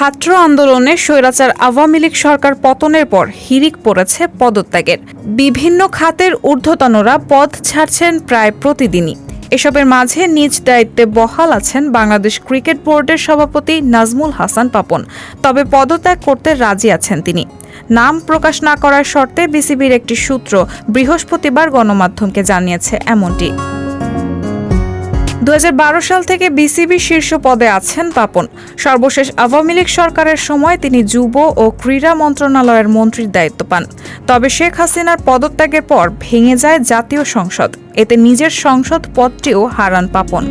ছাত্র আন্দোলনে স্বৈরাচার আওয়ামী লীগ সরকার পতনের পর হিড়িক পড়েছে পদত্যাগের। বিভিন্ন খাতের ঊর্ধ্বতনরা পদ ছাড়ছেন প্রায় প্রতিদিনই। এসবের মাঝে নিজ দায়িত্বে বহাল আছেন বাংলাদেশ ক্রিকেট বোর্ডের সভাপতি নাজমুল হাসান পাপন। তবে পদত্যাগ করতে রাজি আছেন তিনি। নাম প্রকাশ না করার শর্তে বিসিবির একটি সূত্র বৃহস্পতিবার গণমাধ্যমকে জানিয়েছে এমনটি। 2012 সাল থেকে বিসিবি শীর্ষ পদে আছেন পাপন। সর্বশেষ আওয়ামী লীগ সরকারের সময় তিনি যুব ও ক্রীড়া মন্ত্রণালয়ের মন্ত্রীর দায়িত্ব পান। তবে শেখ হাসিনার পদত্যাগের পর ভেঙে যায় জাতীয় সংসদ। এতে নিজের সংসদ পদটিও হারান পাপন।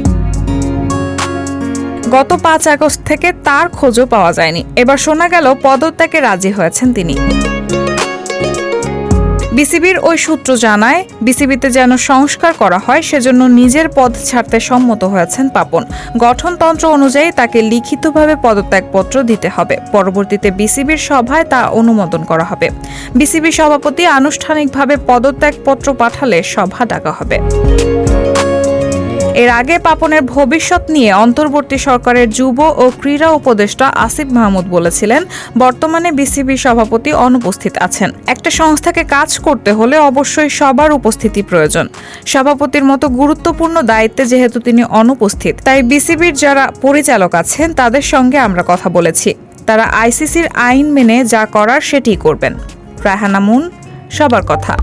গত 5 আগস্ট থেকে তার খোঁজও পাওয়া যায়নি। এবার শোনা গেল পদত্যাগে রাজি হয়েছেন তিনি। বিসিবির ওই সূত্র জানায়, বিসিবিতে যেন সংস্কার করা হয় সেজন্য নিজের পদ ছাড়তে সম্মত হয়েছেন পাপন। গঠনতন্ত্র অনুযায়ী তাকে লিখিতভাবে পদত্যাগপত্র দিতে হবে। পরবর্তীতে বিসিবির সভায় তা অনুমোদন করা হবে। বিসিবি সভাপতি আনুষ্ঠানিকভাবে পদত্যাগপত্র পাঠালে সভা ডাকা হবে। এর আগে পাপনের ভবিষ্যৎ নিয়ে অন্তর্বর্তী সরকারের যুব ও ক্রীড়া উপদেষ্টা আসিফ মাহমুদ বলেছিলেন, বর্তমানে বিসিবি সভাপতি অনুপস্থিত আছেন। একটা সংস্থাকে কাজ করতে হলে অবশ্যই সবার উপস্থিতি প্রয়োজন। সভাপতির মতো গুরুত্বপূর্ণ দায়িত্বে যেহেতু তিনি অনুপস্থিত, তাই বিসিবির যারা পরিচালক আছেন তাদের সঙ্গে আমরা কথা বলেছি। তারা আইসিসির আইন মেনে যা করার সেটিই করবেন। রায়হানা মুন, সবার কথা।